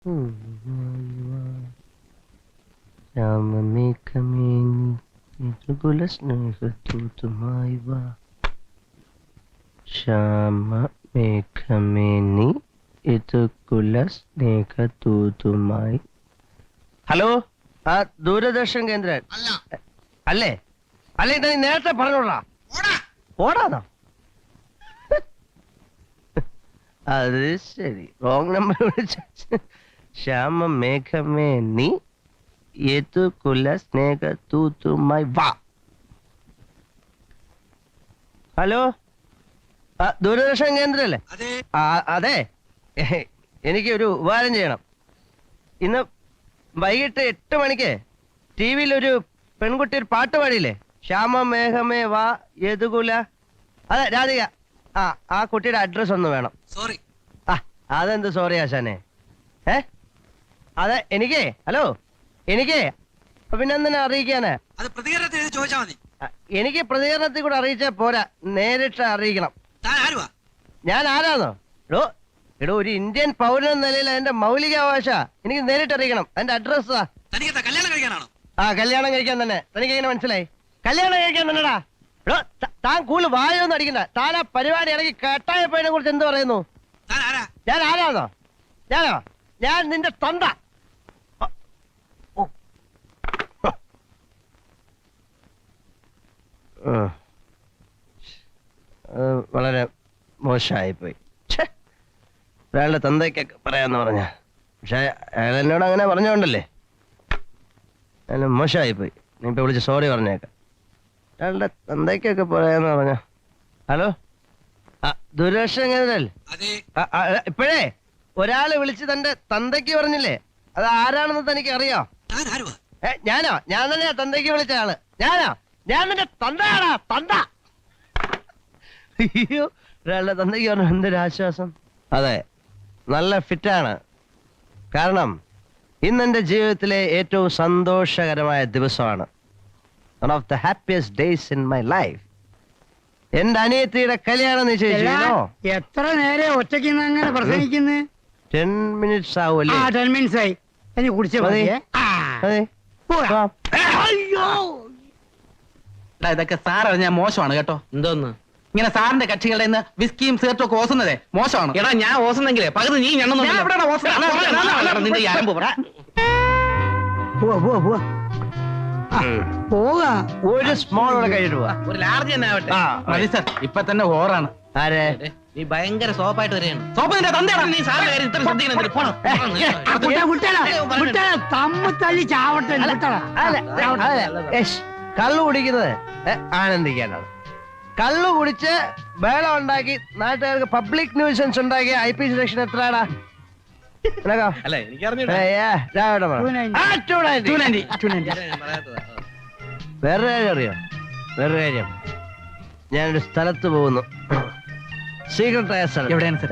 Hello, ആ ദൂരദർശൻ കേന്ദ്രൻ അല്ലേ? അല്ലേ, നീ നേരത്തെ പറഞ്ഞോളാ. ഓടാന്നോ? അത് ശരി, റോങ് നമ്പർ വിളിച്ച. ശ്യാമ മേഘമേ നീ ഏതു കുല സ്നേഹ തൂതുമായി വാ. ഹലോ, ദൂരദർശൻ കേന്ദ്രല്ലേ? അതെ, എനിക്ക് ഒരു ഉപകാരം ചെയ്യണം. ഇന്ന് വൈകിട്ട് 8 മണിക്ക് TV-യിൽ ഒരു പെൺകുട്ടി ഒരു പാട്ട് പാടിയില്ലേ? ശ്യാമ മേഘമേ വാ യദുകുല. അതെ, രാധിക. ആ കുട്ടിയുടെ അഡ്രസ് ഒന്ന് വേണം. സോറി. അതെന്ത് സോറി ആശാനെ? അതെ, എനിക്ക് പിന്നെ എന്തിനാ അറിയിക്കാന്? അത് പ്രതികരണത്തിൽ ചോദിച്ചാ മതി. എനിക്ക് പ്രതികരണത്തിൽ കൂടെ അറിയിച്ചാൽ പോരാ, നേരിട്ട് അറിയിക്കണം. ഞാൻ ആരാന്നോ? എടോ, ഒരു ഇന്ത്യൻ പൗരൻ എന്ന നിലയിൽ അതിന്റെ മൗലികാവകാശ എനിക്ക് നേരിട്ട് അറിയിക്കണം. അതിന്റെ അഡ്രസ് കല്യാണം കഴിക്കാനാണോ? കല്യാണം കഴിക്കാൻ തന്നെ. തനിക്ക് എങ്ങനെ മനസ്സിലായി? കല്യാണം കഴിക്കാൻ തന്നെടാ. താൻ കൂടുതൽ വായൊന്നും അടിക്കണ്ട. താൻ ആ പരിപാടി ഇറങ്ങി കട്ടായപ്പോയതിനെ കുറിച്ച് എന്ത് പറയുന്നു? ഞാൻ ആരാന്നോ? ഞാൻ നിന്റെ തന്ത. വളരെ മോശമായിപ്പോയി. ഒരാളുടെ തന്തയ്ക്കൊക്കെ പറയാന്ന് പറഞ്ഞ, പക്ഷെ അയാൾ എന്നോട് അങ്ങനെ പറഞ്ഞോണ്ടല്ലേ മോശമായിപ്പോയി. നീ ഇപ്പൊ വിളിച്ച് സോറി പറഞ്ഞേക്കാം. ഒരാളുടെ തന്തയ്ക്കൊക്കെ പറയാന്ന് പറഞ്ഞ. ഹലോ, ദൂരദർശൻ കേന്ദ്രല്ലേ? ഇപ്പോഴേ ഒരാള് വിളിച്ച് തന്റെ തന്തയ്ക്ക് പറഞ്ഞില്ലേ? അത് ആരാണെന്ന് തനിക്ക് അറിയോ? ഞാനോ? ഞാൻ തന്നെയാ തന്തയ്ക്ക് വിളിച്ച ആള്. ഞാൻ നിന്റെ തന്തയാടാ, തന്ത. അയ്യോ, ഒരാളുടെ തന്തയ്ക്ക് പറഞ്ഞു. എന്തൊരാശ്വാസം. അതെ, നല്ല ഫിറ്റാണ്. കാരണം ഇന്നെന്റെ ജീവിതത്തിലെ ഏറ്റവും സന്തോഷകരമായ ദിവസമാണ്. One of the happiest days in my life. എന്റെ അനിയത്തിയുടെ കല്യാണം നിശ്ചയിച്ചിരുന്നോ? എത്ര നേരെ ഒറ്റയ്ക്ക് അങ്ങനെ പ്രസംഗിക്കുന്നു? 10 minutes ആവൂല്ലേ? 10 minutes ആയി. എനിക്ക് കുടിച്ചാ മതി. ഇതൊക്കെ സാർ അറിഞ്ഞാൽ മോശമാണ് കേട്ടോ. എന്തോന്ന് ഇങ്ങനെ സാറിന്റെ കക്ഷികളുടെ നിന്ന് വിസ്കിയും സിഗരറ്റും ഒക്കെ ഓസുന്നതേ മോശമാണ്. എടാ, ഞാൻ ഓസുന്നെങ്കിലേ പകുതി നീ ഒരു സ്മോളോടെ കഴിഞ്ഞു ഒരു ലാർജ് തന്നെ ആവട്ടെ. മതി സാർ, ഇപ്പൊ തന്നെ ഓറാണ്. ആരെ? നീ ഭയങ്കര സോപ്പായിട്ട് വരികയാണ്. സോപ്പ് നിന്റെ തന്തയാണ്. നീ സാറിന്റെ കാര്യം ഇത്ര ശ്രദ്ധിക്കണം. തമ്മ തല്ലി ചാവട്ടെ. കള്ളു കുടിക്കുന്നത് ആനന്ദിക്കാനാണ്. കള്ളു കുടിച്ച് ബഹളം ഉണ്ടാക്കി നാട്ടുകാർക്ക് പബ്ലിക് ന്യൂസൻസ് ഉണ്ടാക്കിയ IPC സെക്ഷൻ എത്രയാടാ? വേറൊരു കാര്യം അറിയോ? വേറൊരു കാര്യം, ഞാനൊരു സ്ഥലത്ത് പോകുന്നു. സീക്രട്ട് ആയ സ്ഥലം. എവിടെയാണ് സാർ?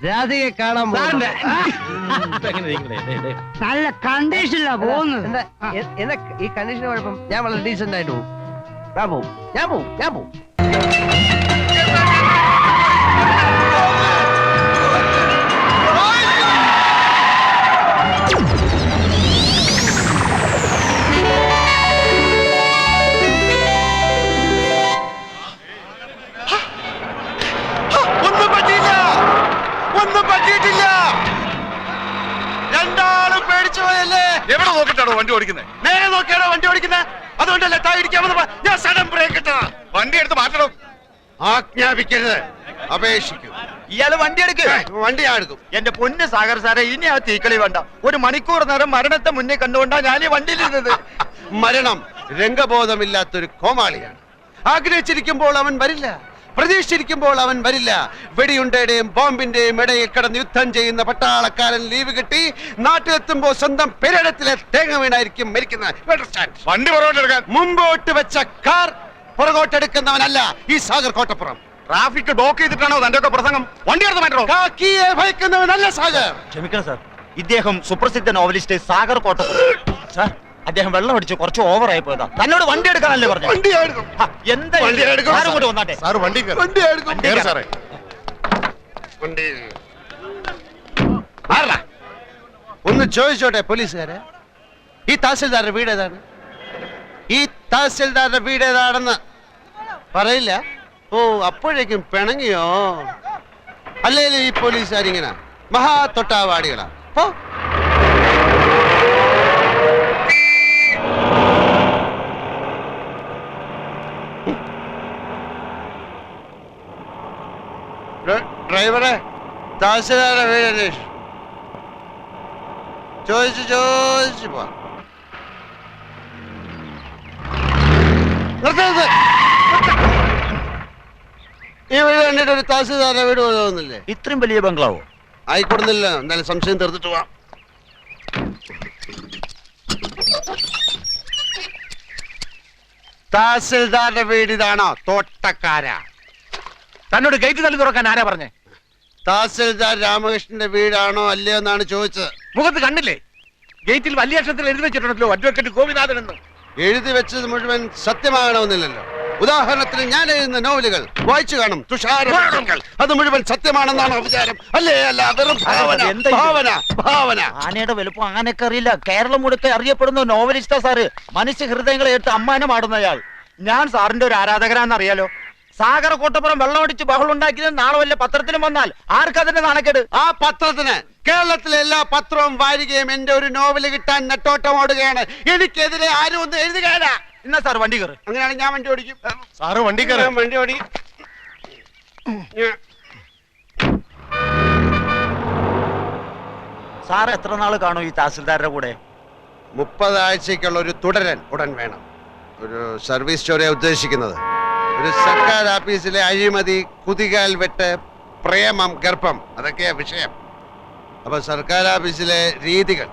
രാധികയെ കാണാൻ പോകുന്നു. നല്ല കണ്ടീഷനിലാ പോകുന്നത്. എന്താ ഈ കണ്ടീഷൻ കുഴപ്പം? ഞാൻ വളരെ ഡീസന്റ് ആയിട്ട് പോകും. ഞാൻ പോവും. ഒന്നും പറ്റിയിട്ടില്ല. രണ്ടാളും പേടിച്ചു പോയല്ലേ? എവിടെ നോക്കിട്ടാണോ വണ്ടി ഓടിക്കുന്നത്? നേരെ നോക്കിയാണോ വണ്ടി ഓടിക്കുന്നത്? അതുകൊണ്ടല്ലേ താഴെ ഇടിക്കാമെന്ന് ഞാൻ സഡൻ ബ്രേക്ക് ഇട്ടതാ. വണ്ടി എടുത്ത് മാറ്റണം. ആജ്ഞാപിക്കരുത്, അപേക്ഷിക്കൂ. ഇയാള് വണ്ടി എടുക്കുക. വണ്ടി ഞാൻ എടുക്കും. എന്റെ പൊന്ന് സാഗർ സാറെ, ഇനി ആ തീക്കളി വേണ്ട. 1 മണിക്കൂർ നേരം മരണത്തെ മുന്നേ കണ്ടുകൊണ്ടാ ഞാൻ ഈ വണ്ടിയിലിരുന്നത്. മരണം രംഗബോധമില്ലാത്തൊരു കോമാളിയാണ്. ആഗ്രഹിച്ചിരിക്കുമ്പോൾ അവൻ വരില്ല, പ്രതീക്ഷിച്ചിരിക്കുമ്പോൾ അവൻ വരില്ല. വെടിയുണ്ടയുടെയും ബോംബിന്റെയും ഇടയിൽ കിടന്ന് യുദ്ധം ചെയ്യുന്ന പട്ടാളക്കാരൻ ലീവ് കിട്ടി നാട്ടിലെത്തുമ്പോൾ സ്വന്തം പെരടത്തിലെ തേങ്ങ വീണായിരിക്കും മരിക്കുന്നത്. വണ്ടി പുറകോട്ടെടുക്കാൻ മുമ്പോട്ട് വെച്ച കാർ പുറകോട്ടെടുക്കുന്നവനല്ല ഈ സാഗർ കോട്ടപ്പുറം. ട്രാഫിക് ബ്ലോക്ക് ചെയ്തിട്ടാണോ തന്റെ ഒക്കെ പ്രസംഗം? വണ്ടി എടുത്ത് മാറ്റോ? കാക്കിയെ ഭയക്കുന്നവനല്ല സാഗർ. ക്ഷമിക്കണം സാർ, ഇദ്ദേഹം സുപ്രസിദ്ധ നോവലിസ്റ്റ് സാഗർ കോട്ടപ്പുറം. സാർ, അദ്ദേഹം വെള്ളം അടിച്ച് കുറച്ച് ഓവറായി പോയതാ. തന്നോട് വണ്ടി എടുക്കാനല്ലേ പറഞ്ഞു? എന്താ വന്നാട്ടെ സാർ? വണ്ടി ഒന്ന് ചോദിച്ചോട്ടെ പോലീസുകാരെ, ഈ തഹസിൽദാരുടെ വീട് ഏതാണ്? ഈ തഹസിൽദാരുടെ വീട് ഏതാണെന്ന് പറയില്ല. ഓ, അപ്പോഴേക്കും പിണങ്ങിയോ? അല്ലേലും ഈ പോലീസുകാരിങ്ങനെ മഹാ തൊട്ടാവാടികളാ. ഓ, ഡ്രൈവറെ, തഹസിൽദാരുടെ വീട് അന്വേഷിച്ചു. ചോദിച്ചു പോ. നിർത്തരുത്. ഈ വീട് കണ്ടിട്ട് ഒരു തഹസിൽദാരുടെ വീട് പോലെ തോന്നുന്നില്ലേ? ഇത്രയും വലിയ ബംഗ്ലാവോ? ആയിക്കൊടുന്നില്ല. എന്നാലും സംശയം തീർത്തിട്ട് പോവാം. തഹസിൽദാരുടെ വീട് ഇതാണോ? തോട്ടക്കാരാ. തന്നോട് ഗേറ്റ് തള്ളി തുറക്കാൻ ആരാ പറഞ്ഞേ? തഹസിൽദാർ രാമകൃഷ്ണന്റെ വീടാണോ അല്ലയോ എന്നാണ് ചോദിച്ചത്. മുഖത്ത് കണ്ടില്ലേ? ഗേറ്റിൽ വലിയ അക്ഷരത്തിൽ എഴുതി വെച്ചിട്ടുണ്ടല്ലോ അഡ്വക്കേറ്റ് ഗോപിനാഥൻ എന്ന്. എഴുതി വെച്ചത് മുഴുവൻ സത്യമാകണമെന്നില്ലല്ലോ. ഉദാഹരണത്തിന് ഞാൻ എഴുതുന്ന നോവലുകൾ വായിച്ചു കാണും. തുഷാരങ്ങൾ അത് മുഴുവൻ സത്യമാണെന്നാണ് വിചാരം. അല്ലേ? അല്ല, വെറും ഭാവന. ഭാവന ഭാവന. ആനയുടെ വലുപ്പം ആനയൊക്കെ അറിയില്ല. കേരളം മുഴുക്കെ അറിയപ്പെടുന്ന നോവലിസ്റ്റാ സാറ്. മനുഷ്യ ഹൃദയങ്ങളെ എടുത്ത് അമ്മാനമാടുന്നയാൾ. ഞാൻ സാറിന്റെ ഒരു ആരാധകരാന്ന് അറിയാലോ. സാഗര കോട്ടപ്പുറം വെള്ളമടിച്ച് ബഹളം ഉണ്ടാക്കിയത് നാളെ വല്ല പത്രത്തിലും വന്നാൽ ആർക്കതിന്റെ നാണക്കേട്? ആ പത്രത്തിന് കേരളത്തിലെ എല്ലാ പത്രവും വാരികയും എന്റെ ഒരു നോവല് കിട്ടാൻ നെട്ടോട്ടം ഓടുകയാണ്. എനിക്കെതിരെ ആരും ഒന്നും എഴുതുകയല്ല. എന്നാ സാർ വണ്ടി കയറ്. അങ്ങനെയാണെങ്കിൽ ഞാൻ വണ്ടി ഓടിക്കും. സാറ് വണ്ടി കയറ്. ഞാൻ വണ്ടി ഓടിക്കും. സാർ എത്ര നാള് കാണും ഈ തഹസിൽദാരുടെ കൂടെ? 30 ആഴ്ചക്കുള്ള ഒരു തുടരൻ ഉടൻ വേണം. ഒരു സർവീസ് സ്റ്റോറിയാ ഉദ്ദേശിക്കുന്നത്. ഒരു സർക്കാർ ഓഫീസിലെ അഴിമതി, കുതികാൽ വെട്ട്, പ്രേമം, ഗർഭം, അതൊക്കെയാ വിഷയം. അപ്പൊ സർക്കാർ ഓഫീസിലെ രീതികൾ,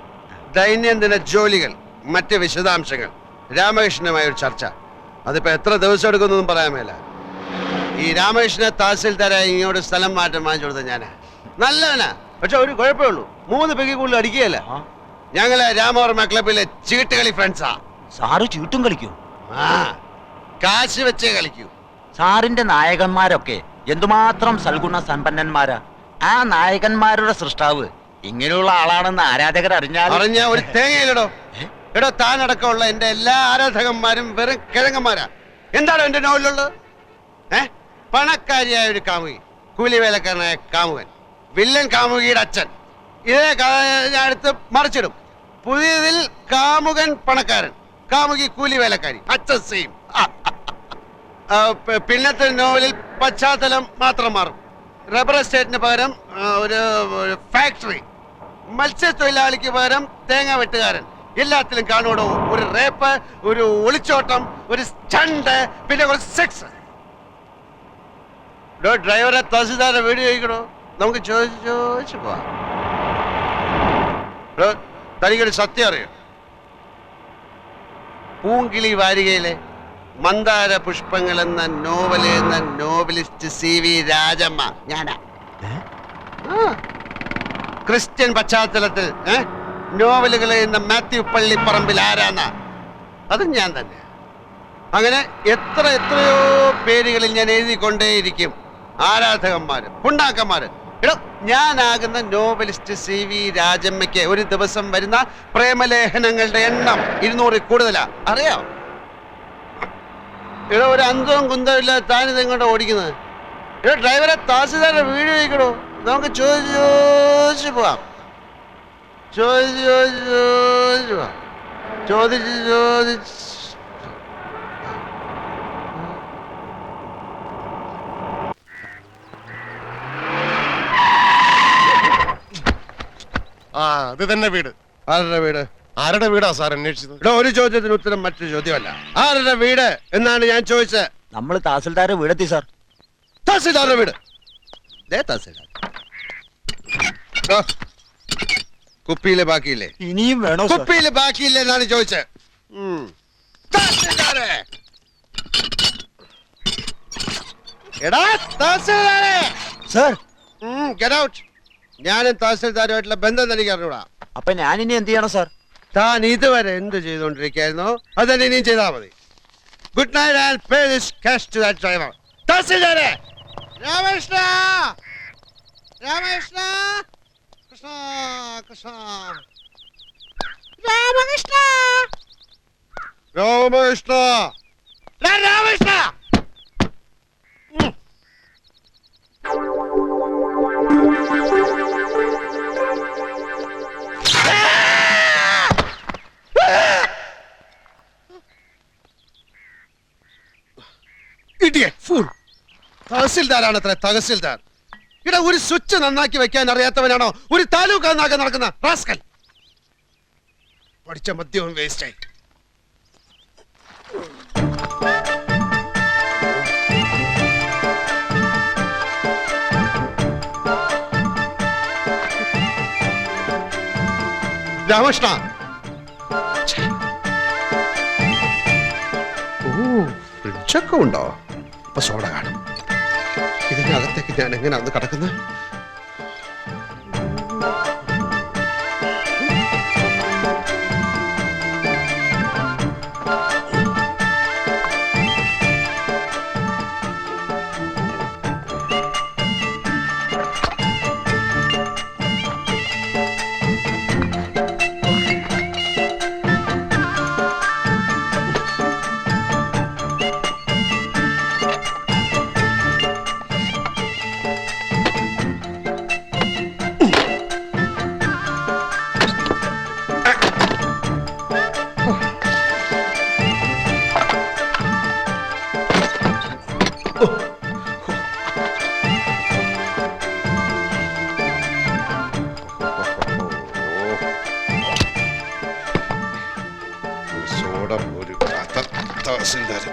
ദൈനംദിന ജോലികൾ, മറ്റ് വിശദാംശങ്ങൾ, രാമകൃഷ്ണനുമായ ഒരു ചർച്ച. അതിപ്പോ എത്ര ദിവസം എടുക്കുന്നൊന്നും പറയാൻ മേല. ഈ രാമകൃഷ്ണനെ തഹസിൽദാരായി ഇങ്ങോട്ട് സ്ഥലം മാറ്റം വാങ്ങിച്ചു കൊടുത്ത ഞാനാ. നല്ലവനാ, പക്ഷെ ഒരു കുഴപ്പമേ ഉള്ളൂ. 3 പെഗ് കൂടുതൽ അടിക്കുകയല്ല. ഞങ്ങള് രാമവർമ്മ ക്ലബിലെ ചീട്ടുകളി ഫ്രണ്ട്സാ. സാറ് ചീട്ടും കളിക്കൂ? ആ, കാശ് വെച്ചേ കളിക്കൂ. സാറിന്റെ നായകന്മാരൊക്കെ എന്തുമാത്രം സൽഗുണ സമ്പന്നന്മാരാ. ആ നായകന്മാരുടെ സൃഷ്ടാവ് ഇങ്ങനെയുള്ള ആളാണെന്ന് ആരാധകർ അറിഞ്ഞാൽ അറിഞ്ഞ ഒരു തേങ്ങയിലടോ. എടോ, താനടക്കമുള്ള എന്റെ എല്ലാ ആരാധകന്മാരും വെറും കിഴങ്ങന്മാരാ. എന്താണോ എന്റെ നോവലുള്ളത്? പണക്കാരിയായ ഒരു കാമുകി, കൂലിവേലക്കാരനായ കാമുകൻ, വില്ലൻ കാമുകിയുടെ അച്ഛൻ. ഇതേ കഥ ഞാൻ എടുത്ത് മറിച്ചിടും. പുതിയതിൽ കാമുകൻ പണക്കാരൻ, കാമുകി കൂലിവേലക്കാരി, അച്ഛൻ സെയിം. പിന്നത്തെ നോവലിൽ പശ്ചാത്തലം മാത്രം മാറും. റബ്ബർ എസ്റ്റേറ്റിന് പകരം ഒരു ഫാക്ടറി, മത്സ്യത്തൊഴിലാളിക്ക് പകരം തേങ്ങ വെട്ടുകാരൻ. എല്ലാത്തിലും കാണുവോ ഒരു റേപ്പ്, ഒരു ഒളിച്ചോട്ടം, ഒരു സ്റ്റണ്ട്, പിന്നെ കുറച്ച് സെക്സ്. ഡ്രൈവറെ തഹസിൽദാരെ വീട് ചോദിക്കണോ? നമുക്ക് ചോദിച്ചു പോവാം. തനിക്കൊരു സത്യം അറിയോ? പൂങ്കിളി വാരികയിലെ മന്ദാര പുഷ്പങ്ങൾ എന്ന നോവൽ എന്ന നോവലിസ്റ്റ് CV രാജമ്മ ഞാനാ. ക്രിസ്ത്യൻ പശ്ചാത്തലത്തിൽ നോവലുകൾ എന്ന മാത്യു പള്ളിപ്പറമ്പിൽ ആരാന്ന അതും ഞാൻ തന്നെ. അങ്ങനെ എത്രയോ പേരുകളിൽ ഞാൻ എഴുതിക്കൊണ്ടേയിരിക്കും. ആരാധകന്മാര്, പുണ്ണാക്കന്മാര്. ഞാനാകുന്ന നോവലിസ്റ്റ് CV രാജമ്മയ്ക്ക് ഒരു ദിവസം വരുന്ന പ്രേമലേഖനങ്ങളുടെ എണ്ണം 200 കൂടുതലാ. അറിയാം? ഒരു അന്തവും കുന്തവും ഇല്ല. താനിത് എങ്ങോട്ടാ ഓടിക്കുന്നത്? ഡ്രൈവറെ തഹസിൽദാരുടെ വീട് ചോദിക്കണോ? നമുക്ക് ചോദിച്ചു പോവാം. ചോദിച്ചു പോവാം. ചോദിച്ച് അത് തന്നെ വീട്. ആരുടെ വീട്? ആരുടെ വീടാ സാർ അന്വേഷിച്ചത്? ഇവിടെ ഒരു ചോദ്യത്തിന് ഉത്തരം മറ്റൊരു ചോദ്യമല്ല. ആരുടെ വീട് എന്നാണ് ഞാൻ ചോദിച്ചത്. നമ്മൾ തഹസിൽദാരുടെ വീടെത്തി സാർ. തഹസിൽദാരുടെ വീട്. തഹസിൽദാർ കുപ്പിയിലെ ബാക്കിയില്ലേ? ഇനിയും വേണോ? കുപ്പിയിലെ ബാക്കിയില്ലേ എന്നാണ് ചോദിച്ചത്. തഹസിൽദാരെ, എടാ തഹസിൽദാരെ. Sir, get out. ഞാനും തഹസിൽദാരുമായിട്ടുള്ള ബന്ധം തനിക്ക് അറിഞ്ഞൂടാ. അപ്പൊ ഞാനിനി എന്ത് ചെയ്യണം സാർ? താൻ ഇതുവരെ എന്ത് ചെയ്തുകൊണ്ടിരിക്കുകയായിരുന്നോ അത് തന്നെ ഇനിയും ചെയ്താൽ മതി. Good night and pay this cash to that driver. തഹസിൽദാരെ, രാമകൃഷ്ണ, രാമകൃഷ്ണ, കൃഷ്ണ കൃഷ്ണ രാമകൃഷ്ണ രാമകൃഷ്ണ രാമകൃഷ്ണ തഹസിൽദാരാണ് അത്ര തഹസിൽദാർ. ഇവിടെ ഒരു സ്വിച്ച് നന്നാക്കി വെക്കാൻ അറിയാത്തവനാണോ ഒരു താലൂക്ക് നന്നാക്കാൻ നടക്കുന്ന റാസ്കൽ? പഠിച്ച മദ്യവും വേസ്റ്റായി. രാമകൃഷ്ണ ഫ്രിഡ്ജൊക്കെ ഉണ്ടോ? ഇപ്പൊ സോഡ കാണും. ഇതിനകത്തേക്ക് ഞാൻ എങ്ങനെയാന്ന് കിടക്കുന്നത്? സോഡ ഒരു തഹസിൽദാർ.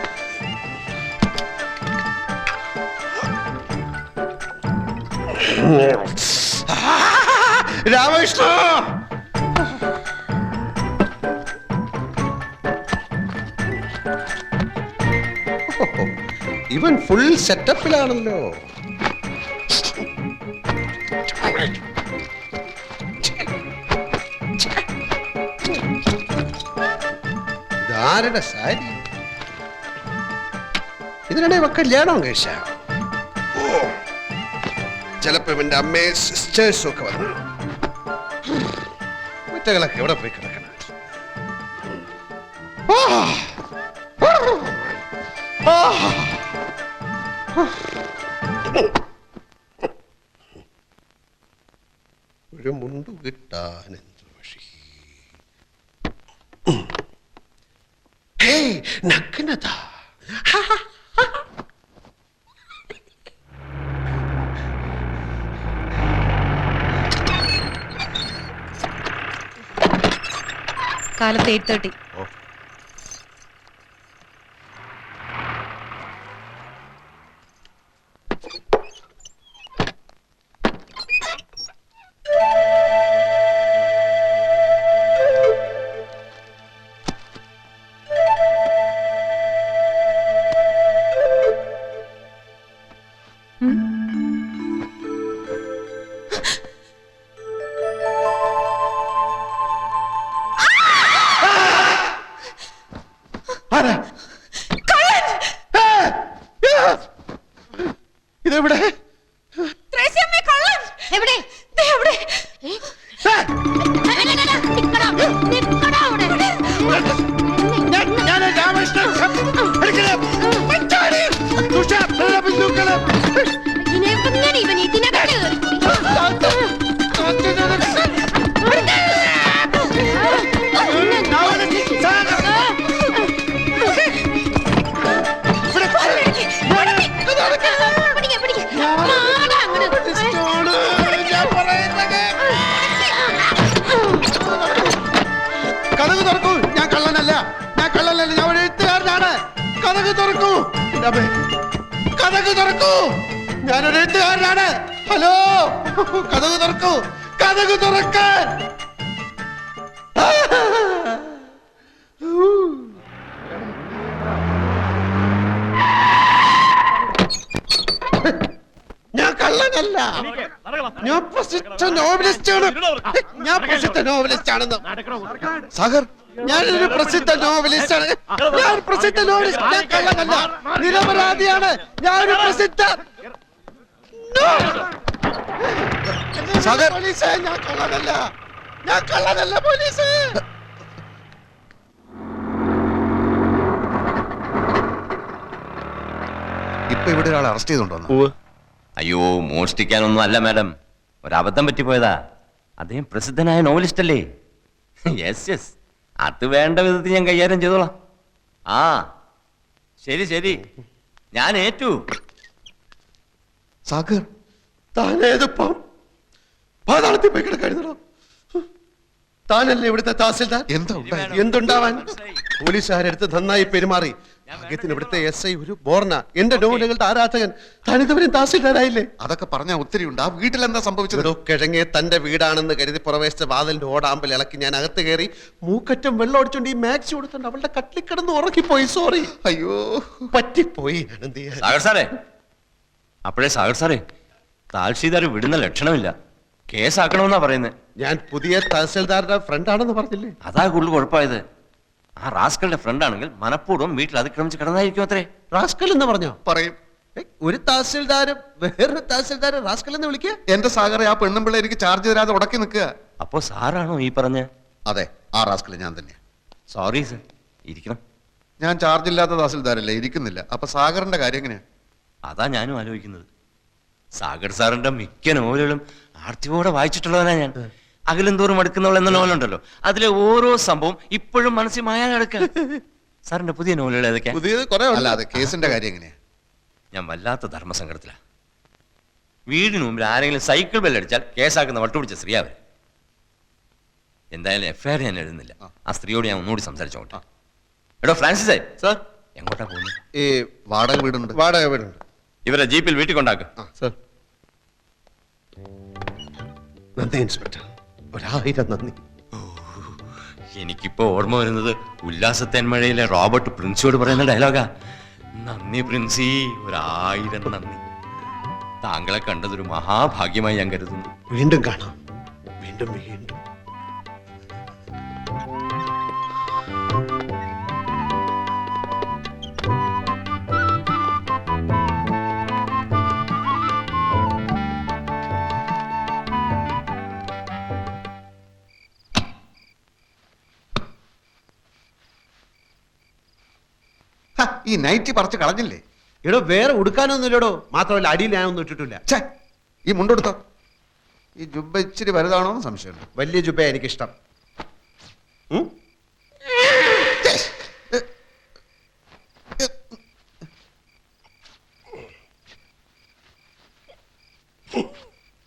രാമകൃഷ്ണ ഇവൻ ഫുൾ സെറ്റപ്പിലാണല്ലോ. ഇതാരുടെ സാരി? ഇതിനിടെ ഇവ കല്യാണം കഴിച്ച? ഓ, ചിലപ്പോ ഇവന്റെ അമ്മയും സിസ്റ്റേഴ്സും ഒക്കെ വന്നു. കുറ്റകളൊക്കെ എവിടെ പോയി കിടക്കണം? ഒരു മുണ്ടു കിട്ടാൻ എന്ത് വഴി? നഗ്നത. കാലത്ത് 8:30. ഇതെവിടെ? കഥക് തുറക്കൂ. ഞാൻ കള്ളനല്ല, ഞാൻ കള്ളനല്ല, ഞാൻ ഒരു എഴുത്തുകാരനാണ്. കഥക് തുറക്കൂ. കഥക് തുറക്കൂ. ഞാനൊരു എഴുത്തുകാരനാണ്. ഹലോ, കഥക് തുറക്കൂ. കഥക് തുറക്കാൻ. ഞാൻ കള്ളനല്ല, ഞാൻ പ്രസിദ്ധ നോവലിസ്റ്റാണ്. ഞാൻ പ്രസിദ്ധ നോവലിസ്റ്റാണെന്ന് സാഗർ, ഞാനൊരു പ്രസിദ്ധ നോവലിസ്റ്റാണ്. ഞാൻ പ്രസിദ്ധ നോവലിസ്റ്റ്, ഞാൻ കള്ളനല്ല, നിരപരാധിയാണ്. ഞാനൊരു പ്രസിദ്ധ സാഗർ പോലീസ്, ഞാൻ കള്ളനല്ല, ഞാൻ കള്ളനല്ല പോലീസ്. ഇപ്പൊ ഇവിടെ ഒരാളെ അറസ്റ്റ് ചെയ്തോണ്ടോ? അയ്യോ മോഷ്ടിക്കാനൊന്നും അല്ല മാഡം, ഒരബദ്ധം പറ്റിപ്പോയതാ. അദ്ദേഹം പ്രസിദ്ധനായ നോവലിസ്റ്റ് അല്ലേ? യെസ് യെസ്, അത് വേണ്ട വിധത്തിൽ ഞാൻ കൈകാര്യം ചെയ്തോളാം. ആ ശരി ശരി, ഞാൻ ഏറ്റു. സാഗർ താനേതപ്പം പാതാളത്തിൽ പോയി കിടക്കായിരുന്നോ? താനല്ലേ ഇവിടുത്തെ തഹസിൽദാർ? എന്താ എന്തുണ്ടാവാൻ? പോലീസുകാരെടുത്ത് നന്നായി പെരുമാറി. ഭാഗ്യത്തിന് ഇവിടുത്തെ എസ് ഐ ഒരു ബോർണ, എന്റെ നോവലുകളുടെ ആരാധകൻ. താനിതുവരെ തഹസിൽദാരായില്ലേ? അതൊക്കെ പറഞ്ഞാൽ ഒത്തിരി ഉണ്ട്. ആ വീട്ടിലെന്താ സംഭവിച്ചത്? ഒരു കിഴങ്ങെ തന്റെ വീടാണെന്ന് കരുതി പുറവേശത്തെ വാതിലിന്റെ ഓടാമ്പൽ ഇളക്കി ഞാൻ അകത്ത് കയറി മൂക്കറ്റം വെള്ളം അടിച്ചോണ്ട് ഈ മാക്സി കൊടുത്തോണ്ട് അവളുടെ കട്ടിൽ കിടന്ന് ഉറക്കിപ്പോയി. സോറി. അയ്യോ, പറ്റിപ്പോയി. എന്ത് ചെയ്യാൻ? സാഗർ സാറേ, അപ്പോഴേ സാഗർ സാറേ, താൽഷീദാർ വിടുന്ന ലക്ഷണമില്ല. കേസാക്കണമെന്നാ പറയുന്നത്. ഞാൻ പുതിയ തഹസിൽദാരുടെ ഫ്രണ്ട് ആണെന്ന് പറഞ്ഞില്ലേ? അതാ കൂടുതൽ കുഴപ്പമായത്. ആ റാസ്കളുടെ ഫ്രണ്ട് ആണെങ്കിൽ മനഃപൂർവ്വം വീട്ടിൽ അതിക്രമിച്ച് കിടന്നായിരിക്കും അത്രേ. റാസ്കൽ എന്ന് പറഞ്ഞോ? പറയും. ഒരു തഹസിൽദാരും വേറൊരു തഹസിൽദാരെ റാസ്കൽ എന്ന് വിളിക്കുക? എന്റെ സാഗറെ, ആ പെണ്ണും പിള്ളേ എനിക്ക് ചാർജ് തരാതെ ഉടക്കി നിൽക്കുക. അപ്പോ സാറാണോ ഈ പറഞ്ഞ? അതെ, ആ റാസ്കൽ ഞാൻ തന്നെ. സോറി സർ, ഇരിക്കണം. ഞാൻ ചാർജ് ഇല്ലാത്ത തഹസിൽദാരല്ലേ, ഇരിക്കുന്നില്ല. അപ്പൊ സാഗറിന്റെ കാര്യം എങ്ങനെയാ? അതാ ഞാനും ആലോചിക്കുന്നത്. സാഗർ സാറിന്റെ മിക്ക നോവലുകളും ആർത്തിയോടെ വായിച്ചിട്ടുള്ളവനാ ഞാൻ. അകലും തോറും അടുക്കുന്നവൾ എന്ന നോവലുണ്ടല്ലോ, അതിലെ ഓരോ സംഭവം ഇപ്പോഴും മനസ്സിൽ മായാൻ കിടക്കുക. സാറിന്റെ പുതിയ നോവലുകൾ ഏതൊക്കെയാ? പുതിയത് കുറെ അല്ല, അത് കേസിന്റെ കാര്യം എങ്ങനെയാ? ഞാൻ വല്ലാത്ത ധർമ്മസങ്കടത്തിലാ. വീടിന് മുമ്പിൽ ആരെങ്കിലും സൈക്കിൾ ബെല്ലടിച്ചാൽ കേസാക്കുന്ന വട്ടുപിടിച്ച സ്ത്രീ അവർ. എന്തായാലും എഫ്ഐആർ ഞാൻ എഴുതുന്നില്ല. ആ സ്ത്രീയോട് ഞാൻ ഒന്നുകൂടി സംസാരിച്ചോട്ടെ. എടോ ഫ്രാൻസിസേ, സാർ, എങ്ങോട്ടാ പോകുന്നത്? ഈ വാടക വീടുണ്ട്. വാടക വീടുണ്ട്. ഇവരെ ജീപ്പിൽ വീട്ടിൽ കൊണ്ടാക്കും. സാർ, നന്ദി ഇൻസ്പെക്ടർ, 1000 നന്ദി. എനിക്കിപ്പോ ഓർമ്മ വരുന്നത് ഉല്ലാസത്തേന്മഴയിലെ റോബർട്ട് പ്രിൻസിയോട് പറയുന്ന ഡയലോഗാ. നന്ദി പ്രിൻസി, 1000 നന്ദി. താങ്കളെ കണ്ടതൊരു മഹാഭാഗ്യമായി ഞാൻ കരുതുന്നു. വീണ്ടും കാണാം, വീണ്ടും വീണ്ടും. ഹ, ഈ നൈറ്റി പറിച്ച് കളഞ്ഞില്ലേ? എടോ, വേറെ ഉടുക്കാനൊന്നുമില്ലടോ. മാത്രമല്ല അടിയിൽ ഞാനൊന്നും ഇട്ടിട്ടില്ല. ഛേ, ഈ മുണ്ടെടുത്തോ. ഈ ജുബ്ബ ഇച്ചിരി വലുതാണോ എന്ന് സംശയമുണ്ട്. വലിയ ജുബ എനിക്കിഷ്ടം. ഉം?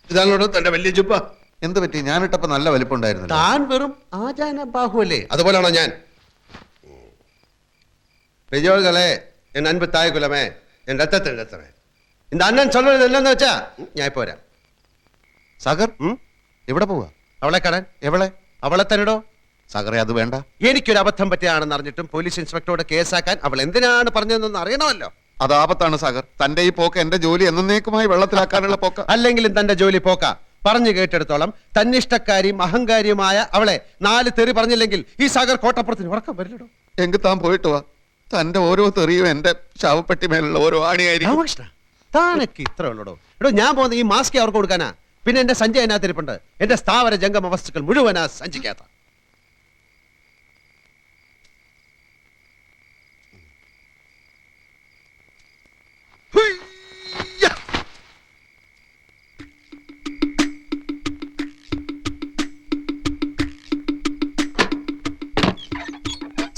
ഇതാണോടോ തന്റെ വലിയ ജുബ? എന്ത് പറ്റി? ഞാനിട്ടപ്പോ നല്ല വലിപ്പം ഉണ്ടായിരുന്നു. താൻ വെറും ആചാന ബാഹുവല്ലേ? അതുപോലാണോ ഞാൻ? பெரியோர்களே, என் அன்பு தாய் குலமே, என் ரத்தத்தின் ரத்தமே, இந்த அண்ணன் சொல்றது என்னன்னு വെച്ചാ ഞാൻ ഇപ്പോ വരാം. സാഗർ, എവിടെ പോവാ? അവളെ കാണാൻ. എവളെ? അവളെ തന്നെടോ. സാഗറെ, അത് വേണ്ട. എനിക്കൊരു അബദ്ധം പറ്റിയാണെന്ന് അറിഞ്ഞിട്ടും പോലീസ് ഇൻസ്പെക്ടറോട് കേസാക്കാൻ അവൾ എന്തിനാണ് പറഞ്ഞതെന്ന് അറിയണമല്ലോ. അത് ആപത്താണ് സാഗർ. തന്റെ ഈ പോക്ക് എന്റെ ജോലി എന്നേക്കുമായി വെള്ളത്തിലാക്കാനുള്ള പോക്ക. അല്ലെങ്കിലും തന്റെ ജോലി പോക്ക. പറഞ്ഞു കേട്ടെടുത്തോളം തന്നിഷ്ടക്കാരിയും അഹങ്കാരിയുമായ അവളെ 4 തെറി പറഞ്ഞില്ലെങ്കിൽ ഈ സാഗർ കോട്ടപ്പുറത്തിന് ഉറക്കം വരില്ലടോ. എങ്കിൽ താൻ പോയിട്ട് വാ. തന്റെ ഓരോ തെറിയും എന്റെ ശവപ്പെട്ടി മേലുള്ള ഓരോ ആണിയായിരിക്കും. രാമകൃഷ്ണ, താനൊക്കെ ഇത്ര ഉള്ളടോ. എടോ, ഞാൻ പോകുന്ന ഈ മാസ്ക് അവർക്ക് കൊടുക്കാനാ. പിന്നെ എന്റെ സഞ്ചി അതിനകത്തിരിപ്പുണ്ട്. എന്റെ സ്ഥാവര ജംഗമ വസ്തുക്കൾ മുഴുവനാ സഞ്ചിക്കാത്ത.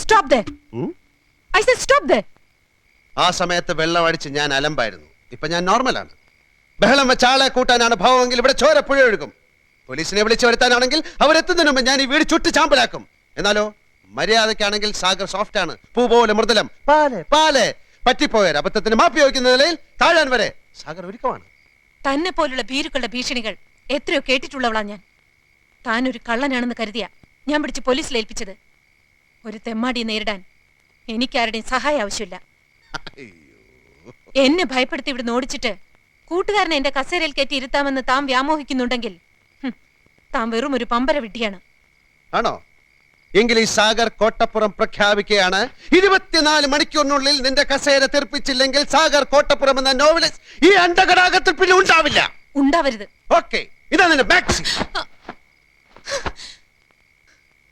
Stop there. I said stop there. ആ സമയത്ത് വെള്ളം അടിച്ച് ഞാൻ അലമ്പായിരുന്നു. ഇപ്പൊ ഞാൻ നോർമലാണ്. ബഹളം വെച്ച ആളെ കൂട്ടാനാണ് ഭാവമെങ്കിൽ ഇവിടെ ചോര പുഴ ഒഴുകും. പോലീസിനെ വിളിച്ചു വരുത്താനാണെങ്കിൽ അവരെത്തുന്നതിന് മുമ്പ് ഞാൻ ഈ വീട് ചുട്ട് ചാമ്പലാക്കും. എന്നാലോ മര്യാദക്കാണെങ്കിൽ സാഗർ സോഫ്റ്റ് ആണ്, പൂ പോലെ മൃദുലം. പാലെ പാലെ പറ്റിപ്പോയ അബദ്ധത്തിന് മാപ്പി വയ്ക്കുന്ന നിലയിൽ താഴാൻ വരെ സാഗർ ഒരുക്കമാണ്. തന്നെ പോലുള്ള ഭീരുക്കളുടെ ഭീഷണികൾ എത്രയോ കേട്ടിട്ടുള്ളവളാ ഞാൻ. താൻ ഒരു കള്ളനാണെന്ന് കരുതിയ ഞാൻ പിടിച്ച് പോലീസിൽ ഏൽപ്പിച്ചത്. ഒരു തെമ്മാടിയെ നേരിടാൻ എനിക്കാരുടെയും സഹായം ആവശ്യമില്ല. എന്നെ ഭയപ്പെടുത്തി ഇവിടെ ഓടിച്ചിട്ട് കൂട്ടുകാരനെ എന്റെ കസേരയിൽ കയറ്റി ഇരുത്താമെന്ന് താൻ വ്യാമോഹിക്കുന്നുണ്ടെങ്കിൽ താൻ വെറും ഒരു പമ്പര വിഡ്ഢിയാണ്. ആണോ? എങ്കിൽ ഈ സാഗർ കോട്ടപ്പുറം പ്രഖ്യാപിക്കുകയാണ്. 24 മണിക്കൂറിനുള്ളിൽ നിന്റെ കസേര തെറിപ്പിച്ചില്ലെങ്കിൽ സാഗർ കോട്ടപ്പുറം എന്ന നോവലിസ്റ്റ് ഈ അണ്ടകടാകത്തിൽ പിന്നെ ഉണ്ടാവില്ല. ഉണ്ടാവരുത്. ഓക്കെ, ഇതാ നിന്റെ മാക്സി.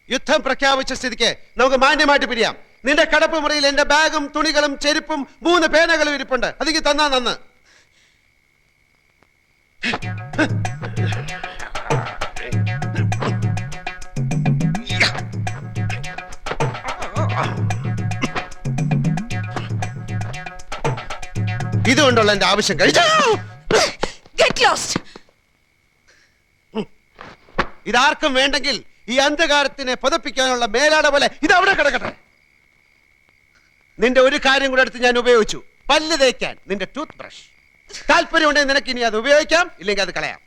യുദ്ധം പ്രഖ്യാപിച്ച സ്ഥിതിക്ക് നമുക്ക് മാന്യമായിട്ട് പിരിയാം. നിന്റെ കടപ്പ് മുറിയിൽ എന്റെ ബാഗും തുണികളും ചെരുപ്പും 3 പേനകളും ഇരിപ്പുണ്ട്. അതിക്ക് തന്നാ നന്ന്. ഇതുകൊണ്ടുള്ള എന്റെ ആവശ്യം കഴിച്ചു. Get lost. ഇതാർക്കും വേണ്ടെങ്കിൽ ഈ അന്ധകാരത്തിനെ പതപ്പിക്കാനുള്ള മേലാട പോലെ ഇത് അവിടെ കിടക്കട്ടെ. നിന്റെ ഒരു കാര്യം കൂടെ എടുത്ത് ഞാൻ ഉപയോഗിച്ചു. പല്ല് തേക്കാൻ നിന്റെ ടൂത്ത് ബ്രഷ്. താല്പര്യമുണ്ടെങ്കിൽ നിനക്ക് ഇനി അത് ഉപയോഗിക്കാം, ഇല്ലെങ്കിൽ അത് കളയാം.